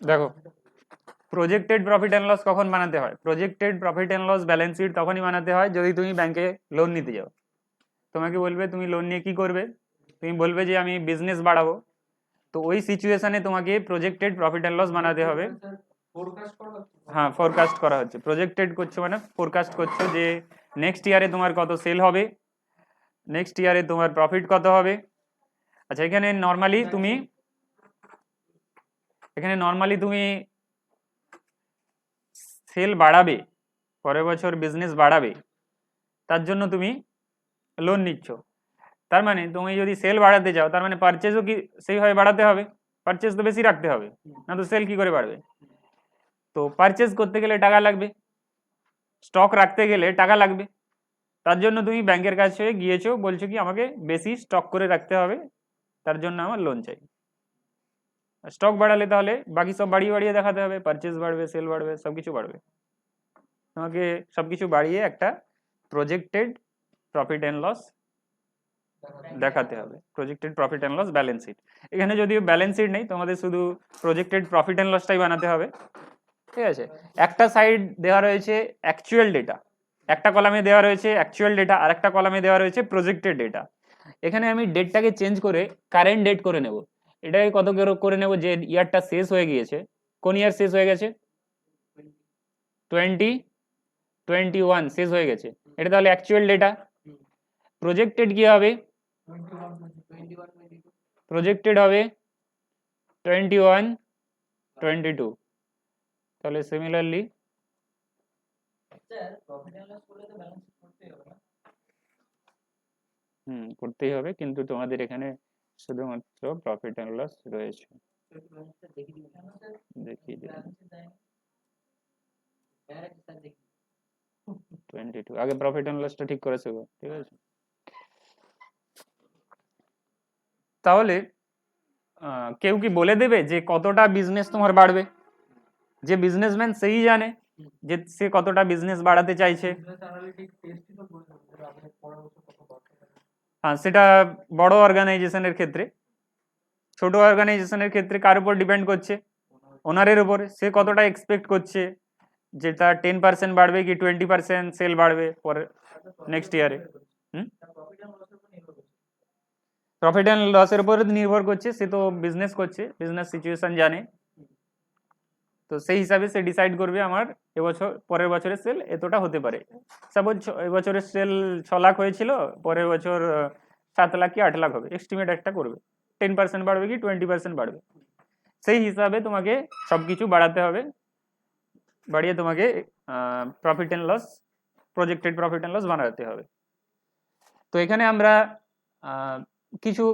দেখো, projected profit and loss কখন বানাতে হয়? Projected profit and loss balance sheet তখনই বানাতে হয় যদি তুমি ব্যাংকে লোন নিতে যাও। তোমাকে বলবে তুমি লোন নিয়ে কি করবে, তুমি বলবে যে আমি বিজনেস বাড়াবো। তো ওই সিচুয়েশনে তোমাকে প্রজেক্টেড প্রফিট অ্যান্ড লস বানাতে হবে। হ্যাঁ, ফোরকাস্ট করা হচ্ছে। প্রজেক্টেড করছো মানে ফোরকাস্ট করছো যে নেক্সট ইয়ারে তোমার কত সেল হবে, নেক্সট ইয়ারে তোমার প্রফিট কত হবে। আচ্ছা, এখানে নর্মালি তুমি সেল বাড়াবে, পরের বছর বিজনেস বাড়াবে, তার জন্য তুমি লোন নিচ্ছ। তার মানে তুমি যদি সেল বাড়াতে চাও, তার মানে পারচেজও কি সেইভাবে বাড়াতে হবে, পারচেজ তো বেশি রাখতে হবে, না তো সেল কি করে বাড়বে। তো পারচেজ করতে গেলে টাকা লাগবে, স্টক রাখতে গেলে টাকা লাগবে। তার জন্য তুমি ব্যাংকের কাছে গিয়েছো, বলছো কি আমাকে বেশি স্টক করে রাখতে হবে, তার জন্য আমার লোন চাই। স্টক বাড়ালে তাহলে বাকি সব বাড়িয়ে বাড়িয়ে দেখাতে হবে, পারচেজ বাড়বে, সেল বাড়বে, সবকিছু বাড়বে। তোমাকে সবকিছু বাড়িয়ে একটা প্রজেক্টেড প্রফিট অ্যান্ড লস দেখাতে হবে, projected profit and loss balance sheet. এখানে যদিও ব্যালেন্স শিট নেই, তোমাদের শুধু প্রজেক্টেড প্রফিট অ্যান্ড লসটাই বানাতে হবে। ঠিক আছে, একটা সাইড দেওয়া রয়েছে অ্যাকচুয়াল ডেটা, একটা কলামে দেওয়া রয়েছে অ্যাকচুয়াল ডেটা, আর একটা কলামে দেওয়া রয়েছে প্রজেক্টেড ডেটা। এখানে আমি ডেটটাকে চেঞ্জ করে কারেন্ট ডেট করে নেব। এটাকে কত করে নেব, যে ইয়ারটা শেষ হয়ে গিয়েছে। কোন ইয়ার শেষ হয়ে গেছে? 2021 শেষ হয়ে গেছে, এটা তাহলে অ্যাকচুয়াল ডেটা। প্রজেক্টেড কি হবে? প্রজেক্টেড হবে 21-22। তাহলে সিমিলারলি করতেই হবে, কিন্তু তোমাদের এখানে শুধুমাত্র প্রফিট অ্যান্ড লস রয়েছে। দেখিয়ে দিলাম 22, আগে প্রফিট অ্যান্ড লসটা ঠিক করেছে গো, ঠিক আছে। তাহলে কেউ কি বলে দেবে যে কতটা বিজনেস তোমার বাড়বে? যে বিজনেসম্যান সেই জানে যে সে কতটা বিজনেস বাড়াতে চাইছে। হ্যাঁ, সেটা বড় অর্গানাইজেশনের ক্ষেত্রে। ছোট অর্গানাইজেশনের ক্ষেত্রে কার উপর ডিপেন্ড করছে? ওনারের উপরে, সে কতটা এক্সপেক্ট করছে যে তার 10% বাড়বে কি 20% সেল বাড়বে পরে নেক্সট ইয়ারে। প্রফিট অ্যান্ড লসের উপর নির্ভর করছে, সে তো বিজনেস করছে, বিজনেস সিচুয়েশন জানে। তো সেই হিসাবে সে ডিসাইড করবে আমার এবছর পরের বছরের সেল এতটা হতে পারে। সাপোজ এবছরের সেল 6 লাখ হয়েছিল, পরের বছর 7 লাখ কি 8 লাখ হবে, এস্টিমেট একটা করবে। 10% বাড়বে কি 20% বাড়বে, সেই হিসাবে তোমাকে সবকিছু বাড়াতে হবে, বাড়িয়ে তোমাকে profit and loss, projected profit and loss বানাতে হবে। তো এখানে আমরা কিছু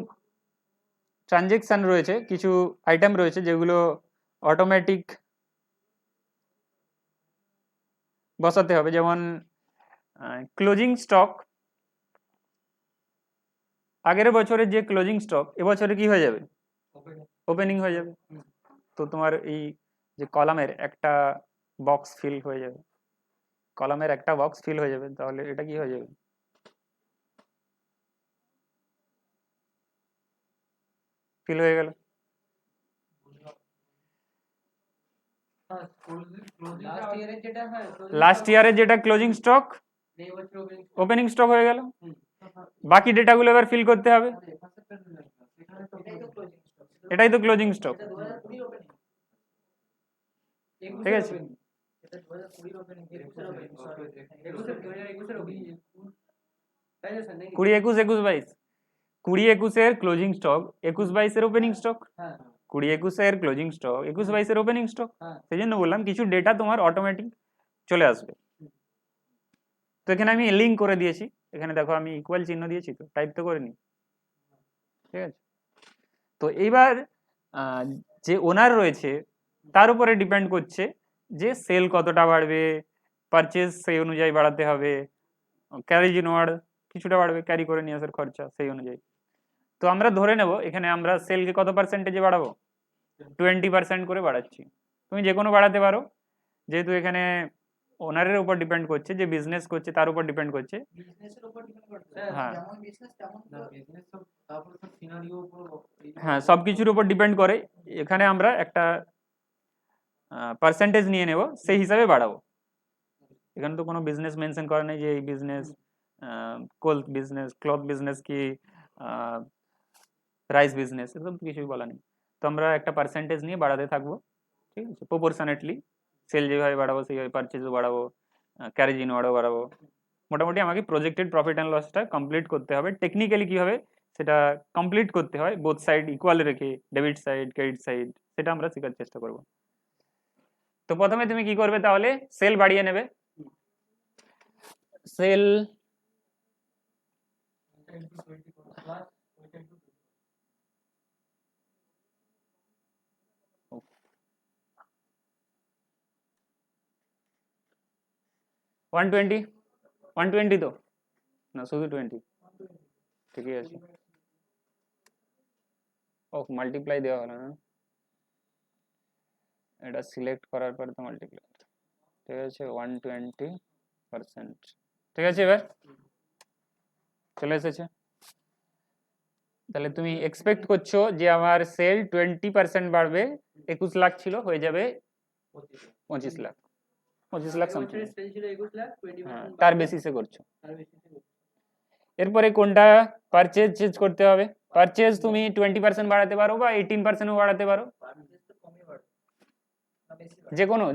ট্রানজেকশন রয়েছে, কিছু আইটেম রয়েছে যেগুলো অটোমেটিক বসাতে হবে। যেমন ক্লোজিং স্টক, আগের বছরের যে ক্লোজিং স্টক এবছরে কি হয়ে যাবে? ওপেনিং হয়ে যাবে। তো তোমার এই যে কলামের একটা বক্স ফিল হয়ে যাবে, কলামের একটা বক্স ফিল হয়ে যাবে, তাহলে এটা কি হয়ে যাবে? ফিল হয়ে গেল। লাস্ট ইয়ারে যেটা ক্লোজিং স্টক, ওপেনিং স্টক হয়ে গেল। বাকি ডেটাগুলো এবার ফিল করতে হবে, এটাই তো ক্লোজিং স্টক। ঠিক আছে, 20, 21, 22, 20, 21-এর ক্লোজিং স্টক, 21-22-এর ওপেনিং স্টক, 20, 21-এর ক্লোজিং স্টক, 21-22-এর ওপেনিং স্টক। সেই জন্য বললাম কিছু ডেটা তোমার অটোমেটিক চলে আসবে। তো এখানে আমি লিঙ্ক করে দিয়েছি, এখানে দেখো আমি ইকুয়াল চিহ্ন দিয়েছি, তো টাইপ তো করিনি। ঠিক আছে, তো এইবার যে ওনার রয়েছে তার উপরে ডিপেন্ড করছে যে সেল কতটা বাড়বে, পারচেজ সেই অনুযায়ী বাড়াতে হবে, ক্যারেজ ইনওয়ার্ড কিছুটা বাড়বে, ক্যারি করে নিয়ে আসার খরচা সেই অনুযায়ী। তো আমরা ধরে নেব এখানে আমরা সেলকে কত পার্সেন্টেজে বাড়াবো, 20% করে বাড়াচ্ছি। তুমি যে কোনো বাড়াতে পারো, যেহেতু এখানে ওনারের উপর ডিপেন্ড করছে, যে বিজনেস করছে তার উপর ডিপেন্ড করছে। হ্যাঁ, হ্যাঁ, সবকিছুর উপর ডিপেন্ড করে। এখানে আমরা একটা পার্সেন্টেজ নিয়ে নেব সেই হিসাবে বাড়াবো। এখানে তো কোনো বিজনেস মেনশন করা নেই যে এই বিজনেস ক্লথ বিজনেস কি রাইস বিজনেস, এরকম কিছুই বলা নেই। তো আমরা একটা পার্সেন্টেজ নিয়ে বাড়াতে থাকবো, ঠিক আছে, প্রপোর্শনেটলি। সেল যেভাবে বাড়াবো সেইভাবে পারচেজও বাড়াবো, ক্যারেজ ইনওয়ার্ডও বাড়াবো। মোটামুটি আমাকে প্রজেক্টেড প্রফিট অ্যান্ড লসটা কমপ্লিট করতে হবে। টেকনিক্যালি কীভাবে সেটা কমপ্লিট করতে হয়, বোথ সাইড ইকুয়াল রেখে, ডেবিট সাইড ক্রেডিট সাইড, সেটা আমরা শেখার চেষ্টা করব। তো প্রথমে তুমি কি করবে তাহলে, সেল বাড়িয়ে নেবে। সেল 120 120 তো না, শুধু 20, ঠিকই আছে। ও মাল্টিপ্লাই দেওয়া হলো না, এটা সিলেক্ট করার পর তো মাল্টিপ্লাই, ঠিক আছে 120%, ঠিক আছে। এবার চলে এসেছে। তাহলে তুমি এক্সপেক্ট করছো যে আমার সেল 20% বাড়বে, 21 লাখ ছিল হয়ে যাবে 25 লাখ, 25 লাখ সামথিং, তার বেসিসে করছো। এরপরে কোনটা পারচেজ চেঞ্জ করতে হবে, পারচেজ তুমি 20% বাড়াতে পারো বা 18%ও বাড়াতে পারো,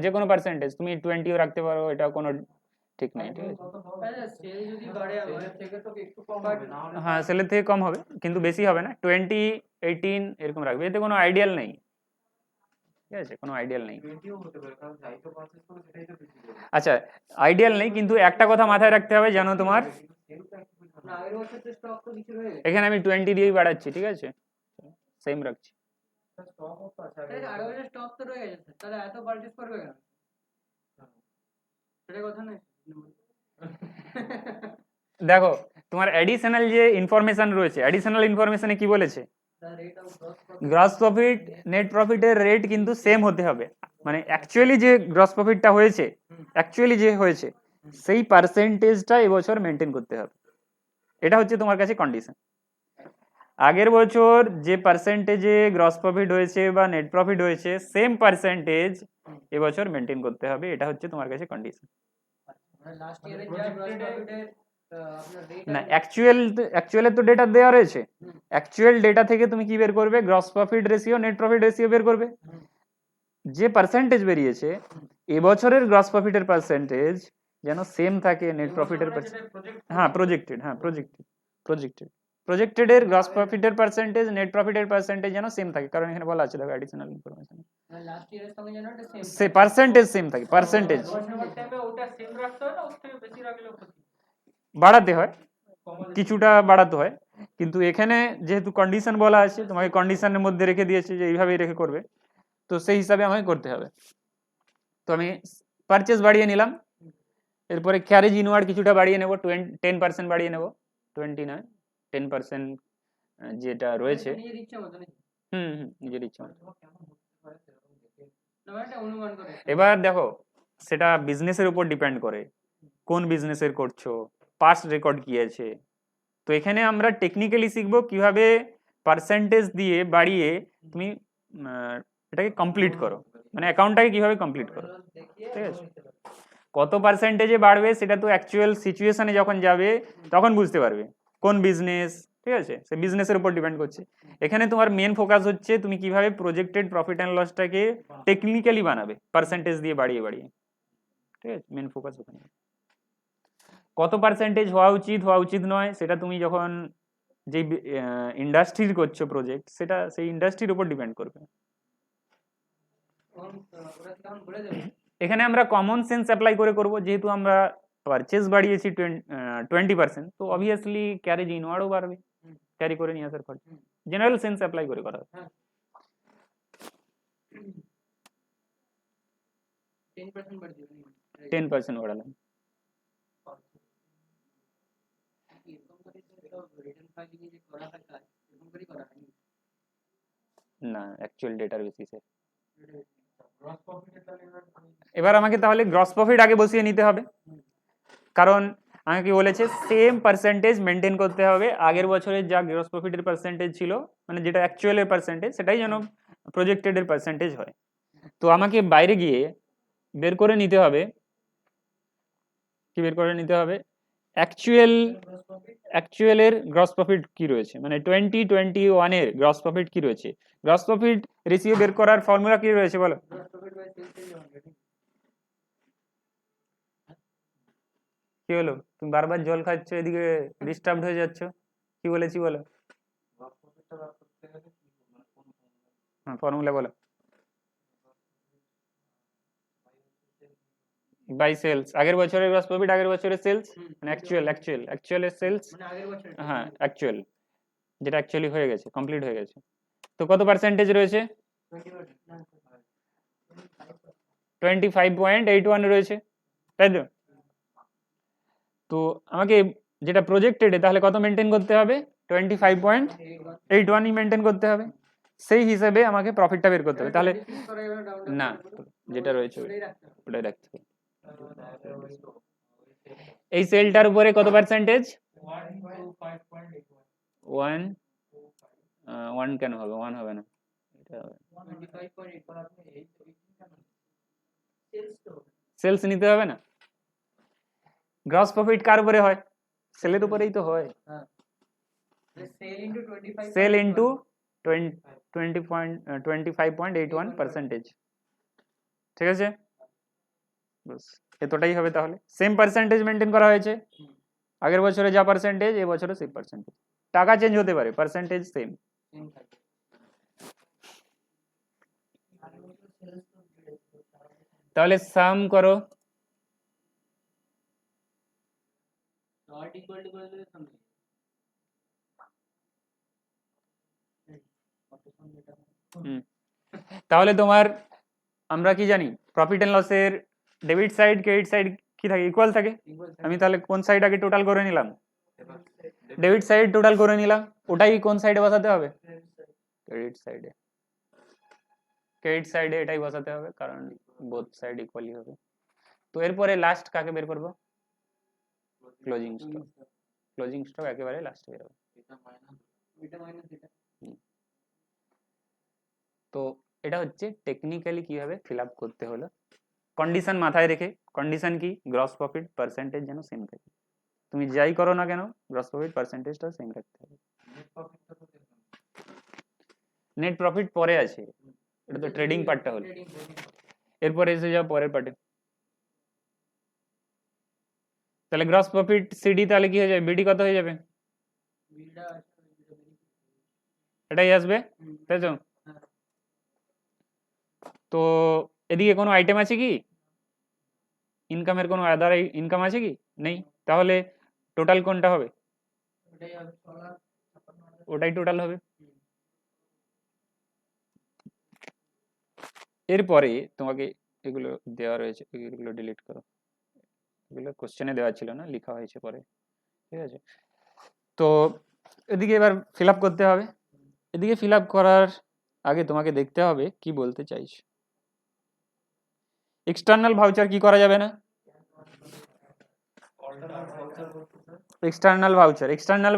যে কোনো পার্সেন্টেজ তুমি 20ও রাখতে পারো, এটা কোনো ঠিক নেই, ঠিক আছে। হ্যাঁ সেলের থেকে কম হবে কিন্তু বেশি হবে না, 20 18 এরকম রাখবে, এতে কোনো আইডিয়াল নেই, ঠিক আছে, কোনো আইডিয়াল নেই। আচ্ছা আইডিয়াল নেই, কিন্তু একটা কথা মাথায় রাখতে হবে, জানো তোমার এখানে আমি 20 দিয়েই বাড়াচ্ছি, ঠিক আছে, সেম রাখছি। দেখো তোমার অ্যাডিশনাল যে ইনফরমেশন রয়েছে, অ্যাডিশনাল ইনফরমেশনে কি বলেছে, গ্রস প্রফিট নেট প্রফিটের রেট কিন্তু সেম হতে হবে, মানে অ্যাকচুয়ালি যে গ্রস প্রফিটটা হয়েছে, অ্যাকচুয়ালি যে হয়েছে সেই পার্সেন্টেজটা এবছর মেনটেন করতে হবে, এটা হচ্ছে তোমার কাছে কন্ডিশন। আগের বছর যে পার্সেন্টেজে গ্রস প্রফিট হয়েছে বা নেট প্রফিট হয়েছে সেম পার্সেন্টেজ এবছর মেনটেন করতে হবে, এটা হচ্ছে তোমার কাছে কন্ডিশন। না অ্যাকচুয়ালের তো ডেটা দেওয়া রয়েছে, অ্যাকচুয়াল ডেটা থেকে তুমি কি বের করবে, gross profit ratio net profit ratio বের করবে। যে পার্সেন্টেজ বেরিয়েছে এবছরের গ্রস প্রফিটের পার্সেন্টেজ যেন সেম থাকে নেট প্রফিটের, হ্যাঁ প্রজেক্টেড, হ্যাঁ প্রজেক্টেড এর গ্রস প্রফিটের পার্সেন্টেজ নেট প্রফিটের পার্সেন্টেজ যেন সেম থাকে, কারণ এখানে বলা আছে দেখো অ্যাডিশনাল ইনফরমেশন, সে পার্সেন্টেজ সেম থাকে, পার্সেন্টেজ বাড়াতে হয়, কিছুটা বাড়াতে হয়, কিন্তু এখানে যেহেতু কন্ডিশন বলা আছে তোমাকে কন্ডিশনের মধ্যে রেখে দিয়েছে যে এইভাবেই রেখে করবে, তো সেই হিসাবে আমাকে করতে হবে। তো আমি পারচেজ বাড়িয়ে নিলাম, এরপরে ক্যারেজ ইনওয়ার্ড কিছুটা বাড়িয়ে নেব, 10% বাড়িয়ে নেব, 20 নয় 10% যেটা রয়েছে, নিজের ইচ্ছা মতো। এবার দেখো সেটা বিজনেসের উপর ডিপেন্ড করে, কোন বিজনেসের করছো, পাস্ট রেকর্ড কি আছে। তো এখানে আমরা টেকনিক্যালি শিখবো কিভাবে পার্সেন্টেজ দিয়ে বাড়িয়ে তুমি এটাকে কমপ্লিট করো, মানে অ্যাকাউন্টটাকে কিভাবে কমপ্লিট করো, ঠিক আছে। কত পার্সেন্টেজে বাড়বে সেটা তো অ্যাকচুয়াল সিচুয়েশনে যখন যাবে তখন বুঝতে পারবে কোন বিজনেস, ঠিক আছে, সে বিজনেসের উপর ডিপেন্ড করছে। এখানে তোমার মেন ফোকাস হচ্ছে তুমি কিভাবে প্রজেক্টেড প্রফিট অ্যান্ড লসটাকে টেকনিক্যালি বানাবে পার্সেন্টেজ দিয়ে বাড়িয়ে বাড়িয়ে, ঠিক আছে, মেন ফোকাস ওখানে। কত পার্সেন্টেজ হওয়া উচিত নয় সেটা তুমি যখন যে ইন্ডাস্ট্রির করছো প্রজেক্ট, সেটা সেই ইন্ডাস্ট্রির উপর ডিপেন্ড করবে। এখানে আমরা কমন সেন্স অ্যাপ্লাই করে করব, যেহেতু আমরা পারচেজ বাড়িয়েছি 20%, তো অবভিয়াসলি ক্যারেজ ইনওয়ার্ডও বাড়বে, ক্যারি করে নিয়ে আসার খরচ, জেনারেল সেন্স অ্যাপ্লাই করে করা হবে। 10% বাড়ালাম, না অ্যাকচুয়াল ডেটার বেসিসে। এবার আমাকে তাহলে গ্রস প্রফিট আগে বসিয়ে নিতে হবে, কারণ আমাকে কি বলেছে সেম পার্সেন্টেজ মেনটেন করতে হবে, আগের বছরের যা গ্রস প্রফিটের পার্সেন্টেজ ছিল, মানে যেটা অ্যাকচুয়ালের পার্সেন্টেজ সেটাই যেন প্রজেক্টেড এর পার্সেন্টেজ হয়। তো আমাকে বাইরে গিয়ে বের করে নিতে হবে, কি বের করে নিতে হবে, অ্যাকচুয়ালের গ্রস প্রফিট কি রয়েছে, মানে 2021 এর গ্রস প্রফিট কি রয়েছে। গ্রস প্রফিট রেশিও বের করার ফর্মুলা কি রয়েছে বলো। কি হলো, তুমি বারবার জল খাচ্ছ, এদিকে ডিস্টার্বড হয়ে যাচ্ছ, কি বলেছি বলো। হ্যাঁ, ফর্মুলা বলো। বাই সেলস, আগের বছরের গ্রস প্রফিট আগের বছরের সেলস, মানে অ্যাকচুয়ালের সেলস, হ্যাঁ অ্যাকচুয়াল, যেটা অ্যাকচুয়ালি হয়ে গেছে, কমপ্লিট হয়ে গেছে। তো কত পার্সেন্টেজ রয়েছে, 25.81 রয়েছে, তাই তো। তো আমাকে যেটা প্রজেক্টেড তাহলে কত মেনটেন করতে হবে, 25.81ই মেনটেন করতে হবে, সেই হিসাবে আমাকে প্রফিটটা বের করতে হবে। তাহলে না, যেটা রয়েছে ওটাই রাখতে হবে। এই সেলটার উপরে কত পার্সেন্টেজ, 1 কেন হবে, 1 হবে না, এটা হবে সেলস নিতে হবে না। গ্রস প্রফিট কার উপরে হয়, সেলের উপরেই তো হয়, সেল ইন্টু 25.81%, ঠিক আছে, বাস এতটাই হবে। তাহলে সেম পার্সেন্টেজ মেনটেন করা হয়েছে, আগের বছরে যা পার্সেন্টেজ এই বছরে সেই পার্সেন্টেজ, টাকা চেঞ্জ হতে পারে, পার্সেন্টেজ সেম। তাহলে সাম করো, তাহলে তোমার, আমরা কি জানি প্রফিট এন্ড লসের ডেবিট সাইড ক্রেডিট সাইড কি থাকে, ইকুয়াল থাকে। আমি তাহলে কোন সাইড আগে টোটাল করে নিলাম, ডেবিট সাইড টোটাল করে নিলাম, ওটাই কোন সাইডে বসাতে হবে, ক্রেডিট সাইডে, ক্রেডিট সাইডে এটাই বসাতে হবে, কারণ বোথ সাইড ইকুয়ালি হবে। তো এরপরে লাস্ট কাকে বের করব, ক্লোজিং স্টক, ক্লোজিং স্টক একেবারে লাস্টে বের হবে। তো এটা হচ্ছে টেকনিক্যালি কিভাবে ফিল আপ করতে হলো, কন্ডিশন মাথায় রেখে। কন্ডিশন কি, গ্রস প্রফিট পার্সেন্টেজ যেন সেম থাকে, তুমি যাই করো না কেন গ্রস প্রফিট পার্সেন্টেজটা সেম রাখতে হবে। নেট প্রফিট পরে আছে, এটা তো ট্রেডিং পার্টটা হলো, এরপরে এসে যাও পরের পার্টে। তাহলে গ্রস প্রফিট সিডি তাহলে কি হয়ে যাবে, বিডি কত হয়ে যাবে, এটাই আসবে, তাই তো। তো এদিকে কোনো আইটেম আছে কি, ইনকামের কোনো আদার ইনকাম আছে কি, নেই, তাহলে টোটাল কোনটা হবে, ওটাই টোটাল হবে। এরপরে তোমাকে এগুলো দেওয়া রয়েছে, এগুলো ডিলিট করো, এগুলো কোশ্চেনে দেওয়া ছিল না, লেখা হয়েছে পরে, ঠিক আছে। তো এদিকে এবার ফিল আপ করতে হবে, এদিকে ফিল আপ করার আগে তোমাকে দেখতে হবে কি বলতে চাইছ। এক্সটার্নাল ভাউচার কি করা যাবে না, এক্সটার্নাল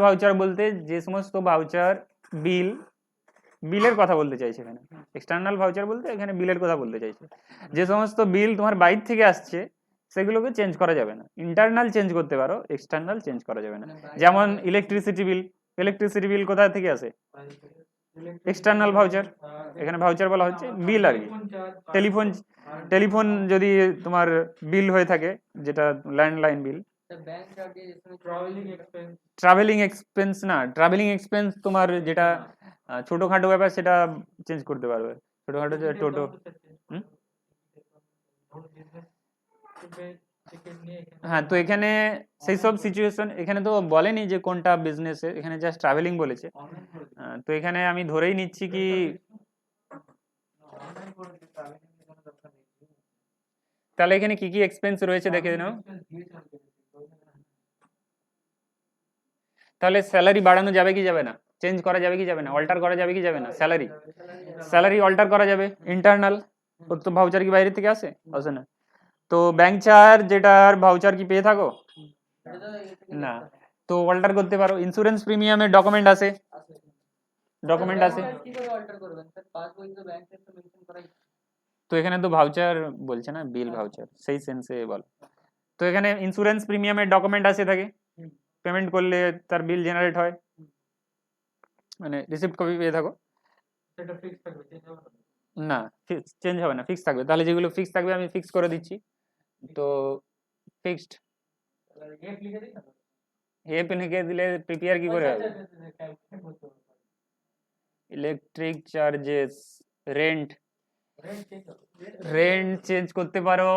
ভাউচার বলতে যে সমস্ত ভাউচার বিলের কথা বলতে চাইছে এখানে, এক্সটার্নাল ভাউচার বলতে এখানে বিলের কথা বলতে চাইছে, যে সমস্ত বিল তোমার বাইরে থেকে আসছে সেগুলোকে চেঞ্জ করা যাবে না। ইন্টারনাল চেঞ্জ করতে পারো, এক্সটার্নাল চেঞ্জ করা যাবে না। যেমন ইলেকট্রিসিটি বিল কোথা থেকে আসে, এক্সটার্নাল ভাউচার, এখানে ভাউচার বলা হচ্ছে বিল আর কি। টেলিফোন টেলিফোন যদি তোমার বিল হয়ে থাকে, যেটা ল্যান্ডলাইন বিল, ট্রাভেলিং এক্সপেন্স না, ট্রাভেলিং এক্সপেন্স তোমার যেটা ছোটখাটো ব্যাপার সেটা চেঞ্জ করতে পারবে, ছোটখাটো যে টোটো। হ্যাঁ, তো এখানে সেই সব সিচুয়েশন এখানে তো বলেনি যে কোনটা বিজনেসে, এখানে জাস্ট ট্রাভেলিং বলেছে। তো এখানে আমি ধরেই নিচ্ছি কি, তাহলে এখানে কি কি এক্সপেন্স রয়েছে দেখে নাও। তাহলে স্যালারি বাড়ানো যাবে কি যাবে না, চেঞ্জ করা যাবে কি যাবে না, অল্টার করা যাবে কি যাবে না, স্যালারি অল্টার করা যাবে, ইন্টারনাল, তো ভাউচার কি বাইরে থেকে আসে, আসে না। তো ব্যাংক চার্জ যেটার ভাউচার কি পেয়ে থাকো, না, তো অল্টার করতে পারো। ইন্স্যুরেন্স প্রিমিয়ামের ডকুমেন্ট আছে, ডকুমেন্ট আছে, তো তো এখানে তো ভাউচার বলছে না, বিল ভাউচার, সেই সেন্সে বল। তো এখানে ইন্স্যুরেন্স প্রিমিয়ামের ডকুমেন্ট আসে থাকে, পেমেন্ট করলে তার বিল জেনারেট হয়, মানে রিসিপ্ট কপি পেয়ে থাকো। না, চেঞ্জ হবে না, ফিক্স থাকবে। তাহলে যেগুলো ফিক্স থাকবে আমি ফিক্স করে দিচ্ছি। তো ফিক্সড হেপ লিখে দিলে প্রিপেয়ার কি করে হবে? Electric charges, rent, rent change করতে পারো,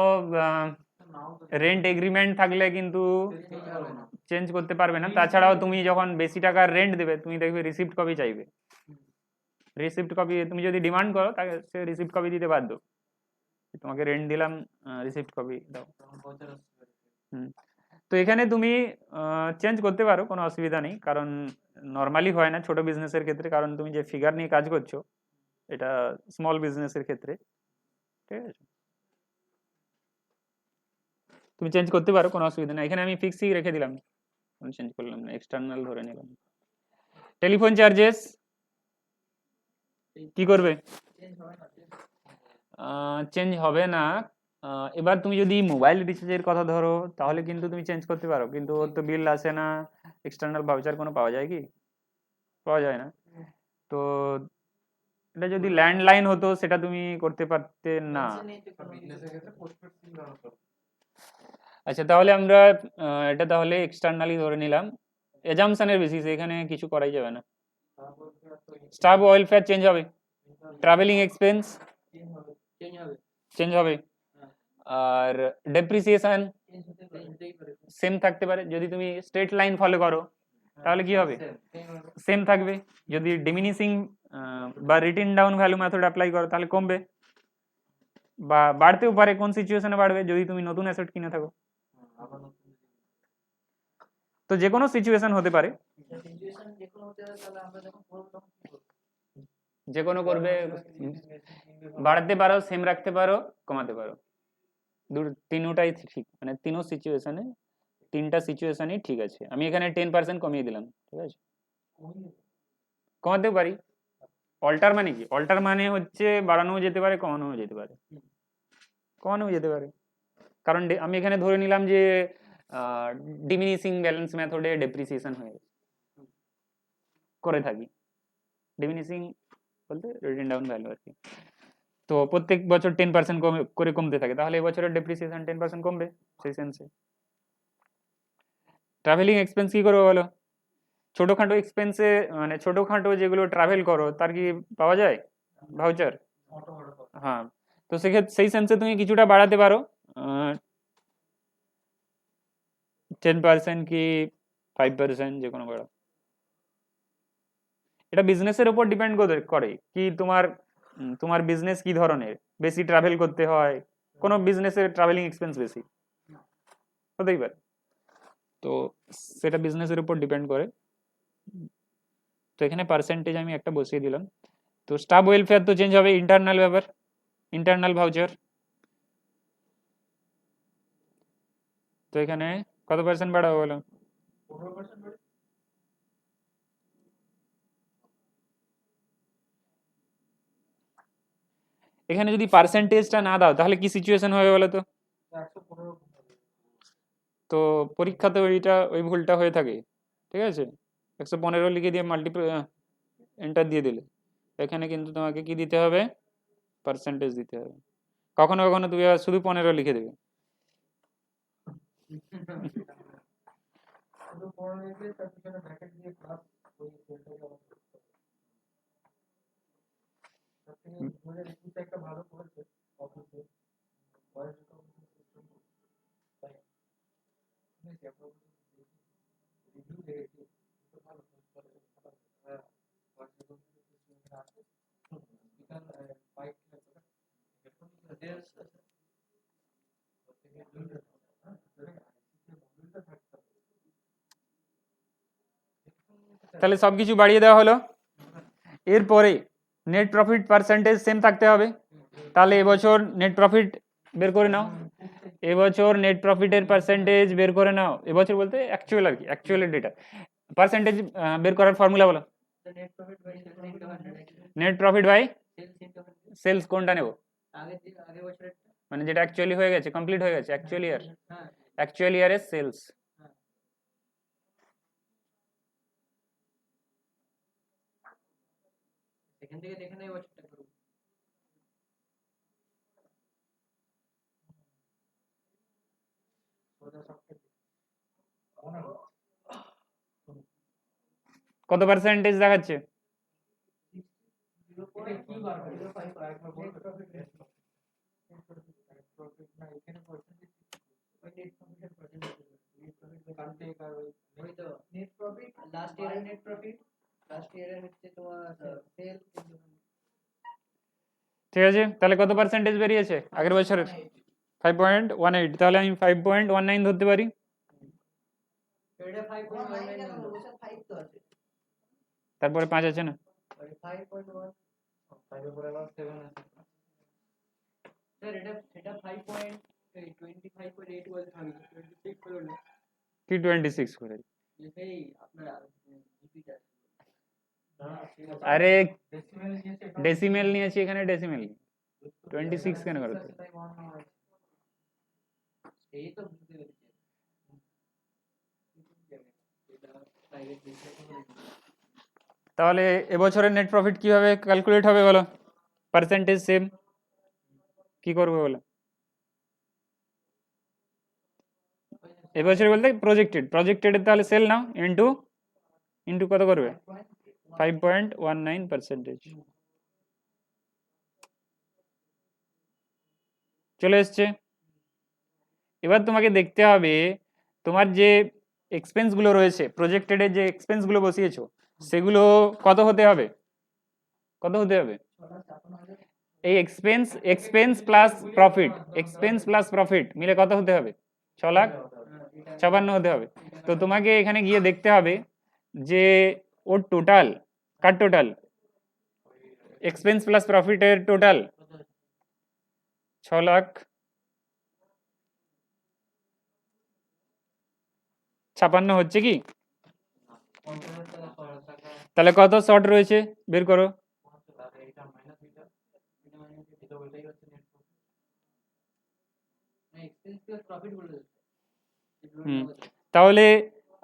রেন্ট এগ্রিমেন্ট থাকলে কিন্তু চেঞ্জ করতে পারবে না। তাছাড়াও তুমি যখন বেশি টাকার রেন্ট দেবে, তুমি দেখবে রিসিপ্ট কপি চাইবে। রিসিপ্ট কপি তুমি যদি ডিমান্ড করো, তাকে সে রিসিপ্ট কপি দিতে বাধ্য। তোমাকে রেন্ট দিলাম, রিসিপ্ট কপি দাও। তো এখানে তুমি চেঞ্জ করতে পারো, কোনো অসুবিধা নেই, কারণ নর্মালি হয় না ছোট বিজনেসের ক্ষেত্রে, কারণ তুমি যে ফিগার নিয়ে কাজ করছো এটা স্মল বিজনেসের ক্ষেত্রে, ঠিক আছে? তুমি চেঞ্জ করতে পারো, কোনো অসুবিধা নেই। এখানে আমি ফিক্সই রেখে দিলাম, চেঞ্জ করলাম না, এক্সটার্নাল ধরে নিলাম। টেলিফোন চার্জেস কি করবে? চেঞ্জ হবে না। এবার তুমি যদি মোবাইল রিচার্জের কথা ধরো, তাহলে কিন্তু তুমি চেঞ্জ করতে পারো, কিন্তু ওর তো বিল আসে না, এক্সটার্নাল ভাউচার কোনো পাওয়া যায় কি? পাওয়া যায় না। তো এটা যদি ল্যান্ডলাইন হতো সেটা তুমি করতে পারতে না। আচ্ছা, তাহলে আমরা এটা তাহলে এক্সটার্নালি ধরে নিলাম, এজাম্পশনের বেসিসে, এখানে কিছু করাই যাবে না। স্টাফ ওয়েলফেয়ার চেঞ্জ হবে, ট্রাভেলিং এক্সপেন্স চেঞ্জ হবে, আর ডেপ্রিসিয়েশন সেম থাকতে পারে। যদি তুমি স্ট্রেট লাইন ফলো করো তাহলে কি হবে? সেম থাকবে। যদি ডিমিনিশিং বা written down value method apply করো তাহলে কমবে বা বাড়তেও পারে। কোন সিচুয়েশনে বাড়বে? যদি তুমি নতুন অ্যাসেট কিনে থাকো। তো যে কোনো সিচুয়েশন হতে পারে, যে কোনো করবে, বাড়াতে পারো, সেম রাখতে পারো, কমাতে পারো, তিনটাই ঠিক, মানে তিনটা সিচুয়েশনই ঠিক আছে। আমি এখানে 10% কমিয়ে দিলাম, ঠিক আছে? কমাতেও পারি। অল্টার মানে কি? অল্টার মানে হচ্ছে বাড়ানোও যেতে পারে, কমানোও যেতে পারে, কমানোও যেতে পারে। কারণ আমি এখানে ধরে নিলাম যে ডিমিনিশিং ব্যালেন্স মেথডে ডেপ্রিসিয়েশন হয়ে করে থাকি। ডিমিনিশিং বলতে রিটেন ডাউন ভ্যালু আর কি। তো প্রত্যেক বছর 10% করে কমতে থাকে, তাহলে এবছরের ডেপ্রিসিয়েশন 10% কমবে সেই সেন্সে। ট্রাভেলিং এক্সপেন্স কি করবো বলো? ছোটোখাটো এক্সপেন্সে, মানে ছোটোখাটো যেগুলো ট্রাভেল করো তার কি পাওয়া যায় ভাউচার? হ্যাঁ, তো সেক্ষেত্রে সেই সেন্সে তুমি কিছুটা বাড়াতে পারো, 10% কি 5%, যে কোনো বাড়াও। এটা বিজনেসের উপর ডিপেন্ড করে কি তোমার বিজনেস কি ধরনের, বেশি ট্রাভেল করতে হয়, কোনো বিজনেসের ট্রাভেলিং এক্সপেন্স বেশি হতেই পারে, তো সেটা বিজনেসের উপর ডিপেন্ড করে। তো এখানে পার্সেন্টেজ আমি একটা বসিয়ে দিলাম। তো স্টাফ ওয়েলফেয়ার তো চেঞ্জ হবে, ইন্টারনাল ব্যাপার, ইন্টারনাল ভাউচার। তো এখানে কত পার্সেন্ট বাড়াবো বলো? এখানে যদি পার্সেন্টেজটা না দাও তাহলে কি সিচুয়েশন হবে বলো তো? তো পরীক্ষাতে ওই ভুলটা হয়ে থাকে, ঠিক আছে? 115 লিখে দিয়ে এন্টার দিয়ে দিলে, এখানে কিন্তু তোমাকে কি দিতে হবে? পার্সেন্টেজ দিতে হবে। কখনো কখনো তুমি আবার শুধু 15 লিখে দেবে। তাহলে সবকিছু বাড়িয়ে দেওয়া হলো। এরপরে নেট প্রফিট পার্সেন্টেজ সেম থাকতে হবে। তাহলে এবছর নেট প্রফিট বের করে নাও, এবছর নেট প্রফিটের পার্সেন্টেজ বের করে নাও। এবছর বলতে অ্যাকচুয়াল আর কি, অ্যাকচুয়ালের ডেটা পার্সেন্টেজ বের করার ফর্মুলা বলো। নেট প্রফিট বাই সেলস, কোনটা নেব? মানে যেটা অ্যাকচুয়ালি হয়ে গেছে, কমপ্লিট হয়ে গেছে, অ্যাকচুয়াল ইয়ারের সেলস। এখান থেকে দেখে নেই বছরটা করব। কত পার্সেন্টেজ দেখাচ্ছে? ঠিক আছে, তাহলে কত পার্সেন্টেজ বেরিয়েছে আগের বছরের? 5.18। তাহলে আমি 5.19 ধরতে পারি। তারপরে 5 আছে না? কি 26 করে? আরে ডেসিমেল নিয়েছি, এখানে ডেসিমেল 26 কেন করতে? তাহলে এবছরের নেট প্রফিট কিভাবে ক্যালকুলেট হবে বলো? পার্সেন্টেজ সেম, কি করবে বলো? এবছর বলতে প্রজেক্টেড তাহলে সেল নাও ইন্টু ইন্টু কত করবে? 5.19%। চলে এসছে। এবার তোমাকে দেখতে হবে তোমার যে এক্সপেন্সগুলো রয়েছে, প্রজেক্টেডের যে এক্সপেন্সগুলো বসিয়েছো সেগুলো কত হতে হবে? কত হতে হবে? এই এক্সপেন্স প্লাস প্রফিট মিলে কত হতে হবে? 6,56,000 হতে হবে। তো তোমাকে এখানে গিয়ে দেখতে হবে যে ওর টোটাল, কার টোটাল? এক্সপেন্স প্লাস প্রফিটের টোটাল 6,56,000 হচ্ছে কি? তাহলে কত শর্ট রয়েছে বের করো। তাহলে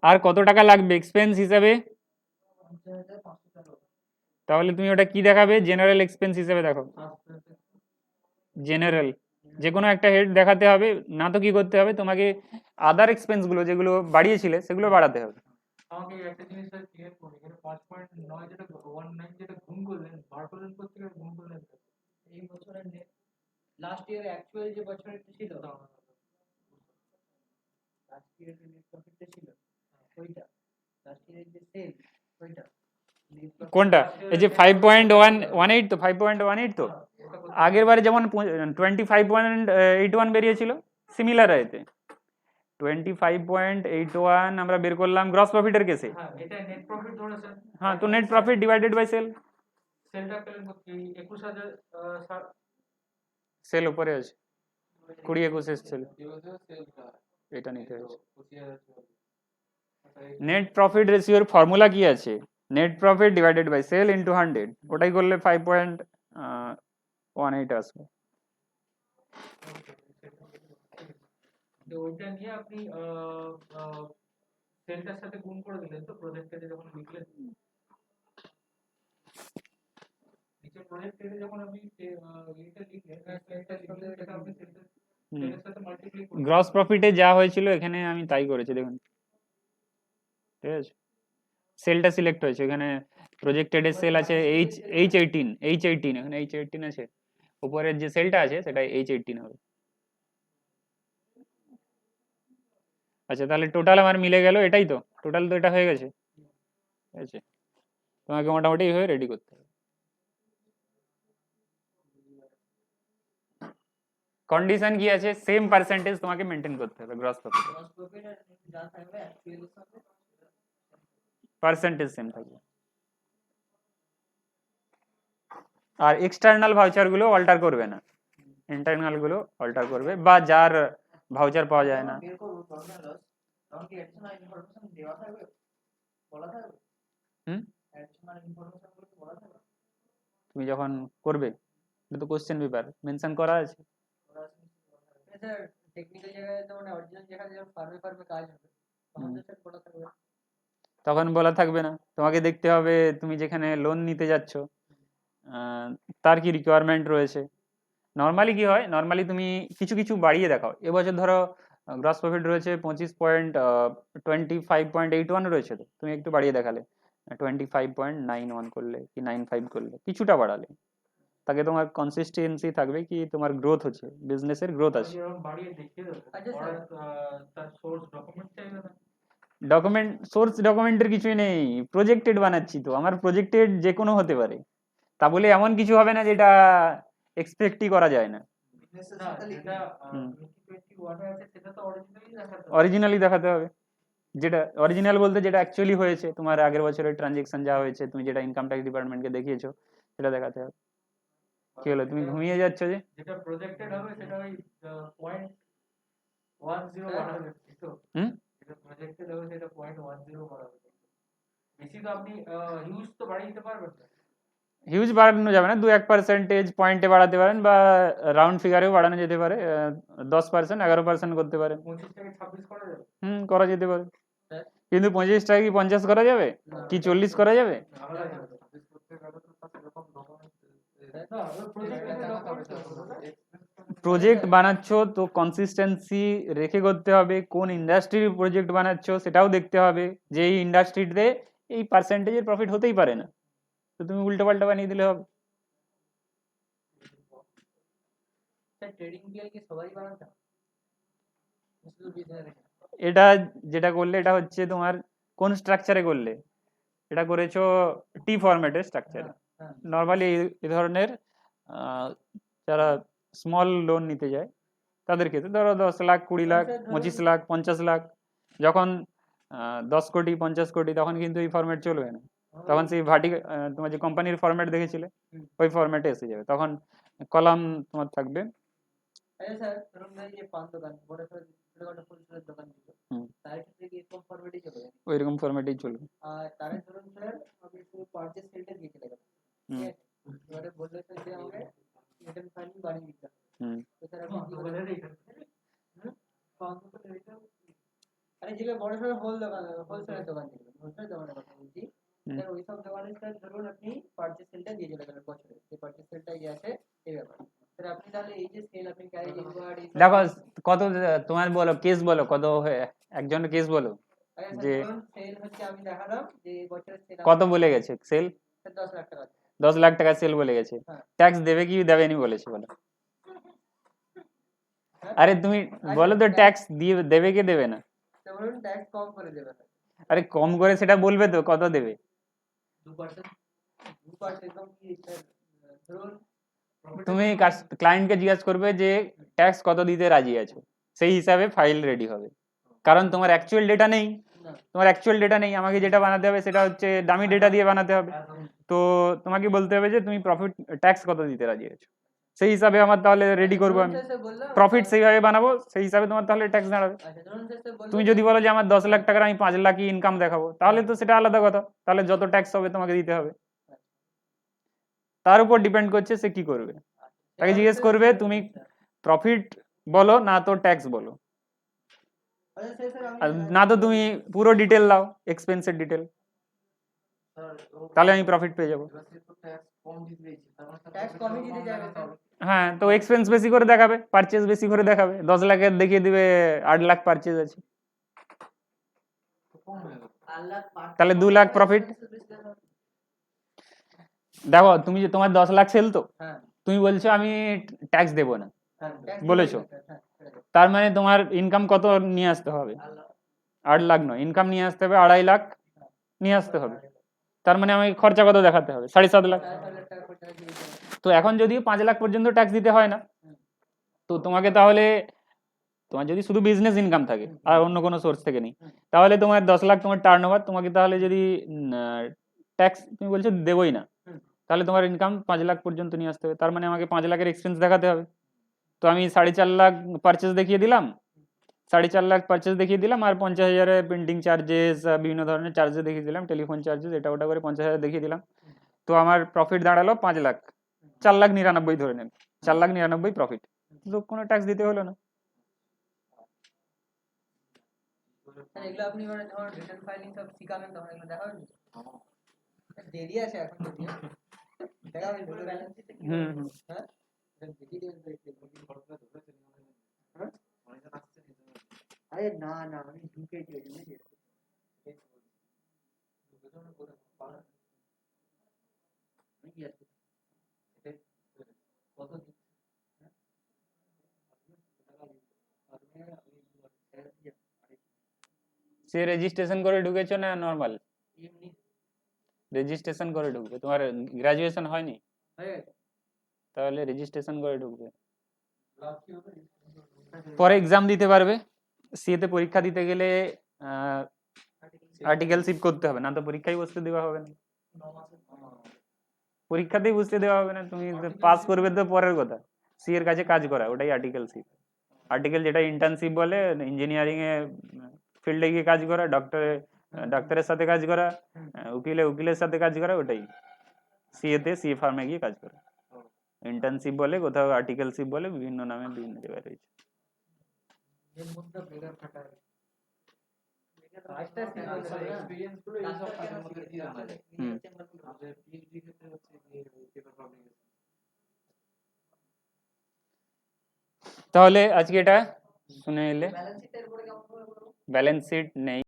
আর কত টাকা লাগবে এক্সপেন্স হিসাবে? তাহলে তুমি ওটা কি দেখাবে? জেনারেল এক্সপেন্স হিসেবে দেখো। জেনারেল যে কোনো একটা হেড দেখাতে হবে না, তো কি করতে হবে তোমাকে? আদার এক্সপেন্স গুলো যেগুলো বাড়িয়েছিলে সেগুলো বাড়াতে হবে। আমাকে একটা জিনিস ক্লিয়ার করুন, এখানে 5.9 যেটা 19 যেটা গুণ করলেন, বার করলেন কোথা থেকে গুণ করলেন? এই বছরের নেট লাস্ট ইয়ার অ্যাকচুয়াল যে বছরের ছিল, লাস্ট ইয়ারের নেট প্রফিটটা ছিল ওইটা, লাস্ট ইয়ারের যে সেল ওইটা। কোনটা? এই যে 5.18 তো 5.18 তো আগের বারে যেমন 25.81 বেরিয়েছিল, সিমিলার এতে 25.81 আমরা বের করলাম গ্রস প্রফিটের কেসে। এটা নেট প্রফিট ধরেছেন। হ্যাঁ, তো net profit divided by sale. সেলটা পেলেন কি 21,000? সেল উপরে আছে 20-21 এসেছিল, এটা নিতে হয়েছে। নেট প্রফিট রেশিওর ফর্মুলা কি আছে? Net profit divided by sale into 100, ওটাই করলে 5.18 আসবে। তো ওইটা নিয়ে আপনি সেলটার সাথে গুণ করে দিলেন তো প্রজেক্টে যখন লিখলেন, নিচে প্রজেক্টে যখন আপনি এটা লিখলেন সেটা আপনি সেলের সাথে মাল্টিপ্লাই করে গ্রস প্রফিটে যা হয়েছিল এখানে আমি তাই করেছি, দেখুন। ঠিক আছে, সেলটা সিলেক্ট হয়েছে, এখানে প্রজেক্টেড এর সেল আছে H18, এখানে H18 আছে, উপরের যে সেলটা আছে সেটা H18 হবে। আচ্ছা, তাহলে টোটাল আমার মিলে গেল, এটাই তো টোটাল, তো এটা হয়ে গেছে। ঠিক আছে, তোমাকে মোটামুটি এইভাবে রেডি করতে হবে। কন্ডিশন কি আছে? সেম পার্সেন্টেজ তোমাকে মেনটেন করতে হবে গ্রস প্রফিট, পার্সেন্টেজ সেম থাকবে। আর এক্সটার্নাল ভাউচার গুলো অল্টার করবে না, ইন্টারনাল গুলো অল্টার করবে, বা যার ভাউচার পাওয়া যায় না। তুমি যখন করবে এটা তো কোশ্চেন পেপার মেনশন করা আছে। স্যার টেকনিক্যাল জায়গায় তো মানে অরিজিনাল যেখানে যেমন ফার্মে ফার্মে কাজ হবে তখন তো স্যার বলা থাকবে। তখন বলা থাকবে না, তোমাকে দেখতে হবে তুমি যেখানে লোন নিতে যাচ্ছ তার কি রিকোয়ারমেন্ট রয়েছে। নর্মালি কি হয়, নর্মালি তুমি কিছু কিছু বাড়িয়ে দেখাও। এবছর ধরো গ্রস প্রফিট রয়েছে 25.25.81 রয়েছে, তো তুমি একটু বাড়িয়ে দেখালে 25.91 করলে কি 95 করলে, কিছুটা বাড়ালে, তাকে তোমার কনসিস্টেন্সি থাকবে কি তোমার গ্রোথ হচ্ছে, বিজনেসের গ্রোথ আছে। যেরকম বাড়িয়ে দেখিয়ে দেবে আচ্ছা পরে স্যার তার সোর্স ডকুমেন্ট চাইবে না। ডকুমেন্ট, সোর্স ডকুমেন্টের কিছুই নেই, প্রজেক্টেড বানাচ্ছি তো, আমার প্রজেক্টেড যে কোনো হতে পারে, তা বলে এমন কিছু হবে না যেটা এক্সপেক্টই করা যায় না। না যেটা হুম। 2021 এ আছে সেটা তো অরিজিনালি দেখাতে হবে। অরিজিনালি দেখাতে হবে, যেটা অরিজিনাল বলতে যেটা অ্যাকচুয়ালি হয়েছে, তোমার আগের বছরের ট্রানজেকশন যা হয়েছে, তুমি যেটা ইনকাম ট্যাক্স ডিপার্টমেন্টকে দেখিয়েছো সেটা দেখাতে হবে। কি হলো, তুমি ঘুমিয়ে যাচ্ছ যে? যেটা প্রজেক্টেড হবে সেটা ওই 0.10 বাড়াবে তো। হুম। যেটা প্রজেক্টেড হবে সেটা 0.10 বাড়াবে। বেশি তো আপনি হিউজ তো বাড়িয়ে দিতে পারবেন না। হিউজ বাড়ানো যাবে না, 2-1 পয়েন্টে বাড়াতে পারেন, বা রাউন্ড ফিগারেও বাড়ানো যেতে পারে, 10%, 11% করতে পারেন। 25 থেকে 26 করা যাবে। করা যেতে পারে, হ্যাঁ। কিন্তু 25 টাকা কি 50 করা যাবে, কি 40 করা যাবে? ভালো যাবে। না, ওই প্রজেক্টেড ডকুমেন্ট প্রজেক্ট বানাচ্ছ তো কনসিস্টেন্সি রেখে করতে হবে, কোন ইন্ডাস্ট্রির প্রজেক্ট বানাচ্ছ সেটাও দেখতে হবে, যে এই ইন্ডাস্ট্রিতে এই পার্সেন্টেজের প্রফিট হতেই পারে না, তো তুমি উল্টো পাল্টা বানিয়ে দিলে হবে। স্যার ট্রেডিং পিএল কি সবাই বানাতে হবে? শুধু বিজনেস এটা যেটা করলে, এটা হচ্ছে তোমার কোন স্ট্রাকচারে করলে, এটা করেছো টি ফরম্যাটের স্ট্রাকচারে। হ্যাঁ। নর্মালি এই ধরনের যারা স্মল লোন নিতে যায় তাদের ক্ষেত্রে ধরো 10 লাখ, 20 লাখ, 25 লাখ, 50 লাখ, যখন 10 কোটি, 50 কোটি, তখন কিন্তু এই ফরম্যাট চলবে না, তখন সেই তোমার যে কোম্পানির ফরম্যাট দেখেছিলে ওই ফরম্যাটে এসে যাবে, তখন কলাম তোমার থাকবে। আচ্ছা স্যার ধরুন ভাই যে পান দোকান বড় করে ছোটখাটো ফুলচুরের দোকান ছিল, হুম। তার ক্ষেত্রে কি এরকম ফরম্যাটই চলবে? ওইরকম ফরম্যাটেই চলবে। আর তারে ধরুন স্যার আমি শুধু পারচেজ সেলটা দিয়ে চলে গেলাম, ঠিক হুম। আছে? এবারে বললো স্যার যে আমাকে রিটার্ন ফাইলিং বানিয়ে দিতে হবে, হুম। তো স্যার আপনি কি বলেন? আরে যেগুলো বড় সড়ো হোলসেলের দোকান যেগুলো হোলসেলের দোকানের কথা বলছি, স্যার ওই সব দোকানে স্যার ধরুন আপনি পারচেজ সেলটা দিয়ে চলে গেলেন বছরে, যে পারচেজ সেলটা আছে এই ব্যাপার, স্যার আপনি তাহলে এই যে সেল আপনি ক্যারি রিওয়ার্ড দেখো কত, তোমার বলো কেস বলো কত, একজনের কেস বলো যে সেল হচ্ছে আমি দেখালাম যে এই বছরের সেল কত বলে গেছে সেল, 10 লাখ টাকা। 10 লাখ টাকা সেল বলে গেছে, হ্যাঁ। ট্যাক্স দেবে কি দেবেনি বলেছে বলো? আরে তুমি বলো তো ট্যাক্স দিয়ে দেবে কি দেবে না? তো বলুন ট্যাক্স কম করে দেবে স্যার। আরে কম করে সেটা বলবে তো, কত দেবে? 2%। 2% কম কি স্যার? ধরুন তুমি ক্লায়েন্টকে জিজ্ঞাসা করবে যে ট্যাক্স কত দিতে রাজি আছো, সেই হিসাবে ফাইল রেডি হবে, কারণ তোমার অ্যাকচুয়াল ডেটা নেই, না তোমার অ্যাকচুয়াল ডেটা নেই, আমাকে যেটা বানাতে হবে সেটা হচ্ছে দামি ডেটা দিয়ে বানাতে হবে, তো তোমাকে বলতে হবে যে তুমি প্রফিট ট্যাক্স কত দিতে রাজি আছো, সেই হিসাবে আমার তাহলে রেডি করবো আমি স্যার বললাম প্রফিট, সেইভাবে বানাবো, সেই হিসাবে তোমার তাহলে ট্যাক্স দাঁড়াবে। আচ্ছা ধরুন স্যার বললাম তুমি যদি বলো যে আমার 10 লাখ টাকার আমি 5 লাখই ইনকাম দেখাবো, তাহলে তো সেটা আলাদা কথা, তাহলে যত ট্যাক্স হবে তোমাকে দিতে হবে, তার উপর ডিপেন্ড করছে সে কি করবে, তাকে জিজ্ঞেস করবে তুমি প্রফিট বলো না তো ট্যাক্স বলো, আচ্ছা স্যার আর আমি না তো তুমি পুরো ডিটেল দাও, এক্সপেন্সের ডিটেল, তাহলে আমি প্রফিট পেয়ে যাবো। ট্যাক্স কমই দিতে যাবে স্যার। হ্যাঁ, তো এক্সপেন্স বেশি করে দেখাবে, পারচেজ বেশি করে দেখাবে, 10 লাখের দেখিয়ে দিবে 8 লাখ পারচেজ আছে, তাহলে 2 লাখ প্রফিট। দেখো তুমি যে তোমার 10 লাখ সেল, তো হ্যাঁ তুমি বলছো আমি ট্যাক্স দেবো না, হ্যাঁ ট্যাক্স বলেছো। তার মানে তোমার ইনকাম কত নিয়ে আসতে হবে? 8 লাখ নয়, ইনকাম নিয়ে আসতে হবে 2.5 লাখ নিয়ে আসতে হবে, তার মানে আমাকে খরচা কত দেখাতে হবে? 7.5 লাখ। তো এখন যদিও 5 লাখ পর্যন্ত ট্যাক্স দিতে হয় না, তো তোমাকে তাহলে তোমার যদি শুধু বিজনেস ইনকাম থাকে আর অন্য কোনো সোর্স থেকে নেই, তাহলে তোমার 10 লাখ তোমার টার্ন ওভার, তোমাকে তাহলে যদি ট্যাক্স তুমি বলছো দেবোই না, তাহলে তোমার ইনকাম 5 লাখ পর্যন্ত নিয়ে আসতে হবে, তার মানে আমাকে 5 লাখের এক্সপেন্স দেখাতে হবে, তো আমি 4.5 লাখ পারচেস দেখিয়ে দিলাম, 4.5 লাখ পারচেস দেখিয়ে দিলাম, আর 50,000 প্রিন্টিং চার্জেস বিভিন্ন ধরনের চার্জেস দেখিয়ে দিলাম, টেলিফোন চার্জেস এটা ওটা করে 50,000 দেখিয়ে দিলাম, তো আমার প্রফিট দাঁড়ালো 5 লাখ, 4,99,000 ধরে নেন, 4,99,000 প্রফিট, তো কোনো ট্যাক্স দিতে হলো না। স্যার এগুলো আপনি মানে যখন রিটার্ন ফাইলিং সব শিখাবেন তখন এগুলো দেখাবেন তো? স্যার দেরি আছে এখন যদি দেখাবেন তো ব্যালেন্স শিটে কি হুম হুম। হ্যাঁ দেখিয়ে দেবেন তো একটু। হ্যাঁ? আরে না না আমি ঢুকেছি ওই জন্য জিজ্ঞেস করছি। আমি কি আছে কত সে রেজিস্ট্রেশন করে ঢুকেছো না নর্মাল? এমনি রেজিস্ট্রেশন করে ঢুকবে, তোমার গ্রাজুয়েশন হয়নি? হয়ে গেছে তাহলে রেজিস্ট্রেশন করে ঢুকবে, লাভ কি হবে পরে এক্সাম দিতে পারবে। সিএতে পরীক্ষা দিতে গেলে আর্টিকেলশিপ করতে হবে, না তো পরীক্ষায় বসতে দেওয়া হবে না, পরীক্ষাতেই বুঝতে দেওয়া হবে না, তুমি পাস করবে তো পরের কথা, সি এর কাছে কাজ করা ওটাই আর্টিকেলশিপ। আর্টিকেল যেটা ইন্টার্নশিপ বলে, ইঞ্জিনিয়ারিং এ ফিল্ডে গিয়ে কাজ করা, ডাক্তারের সাথে কাজ করা, উকিলের সাথে কাজ করা, ওটাই সিএ তে সি ফার্মে গিয়ে কাজ করা। ইন্টার্নশিপ বলে, কোথাও আর্টিকেলশিপ বলে, বিভিন্ন নামে বিভিন্ন জায়গায় রয়েছে। এর মধ্যে বেগার ফাটা আরেকটা এক্সপেরিয়েন্স গুলো এই সব কাজের মধ্যে দিয়ে জানা যায়। আমাদের পিএইচডি ক্ষেত্রে হচ্ছে যে পেপার পাবলিকেশন। তাহলে আজকে এটা শুনে এলে, ব্যালেন্স শিটের উপরে কেমন করে করব? ব্যালেন্স শিট নেই।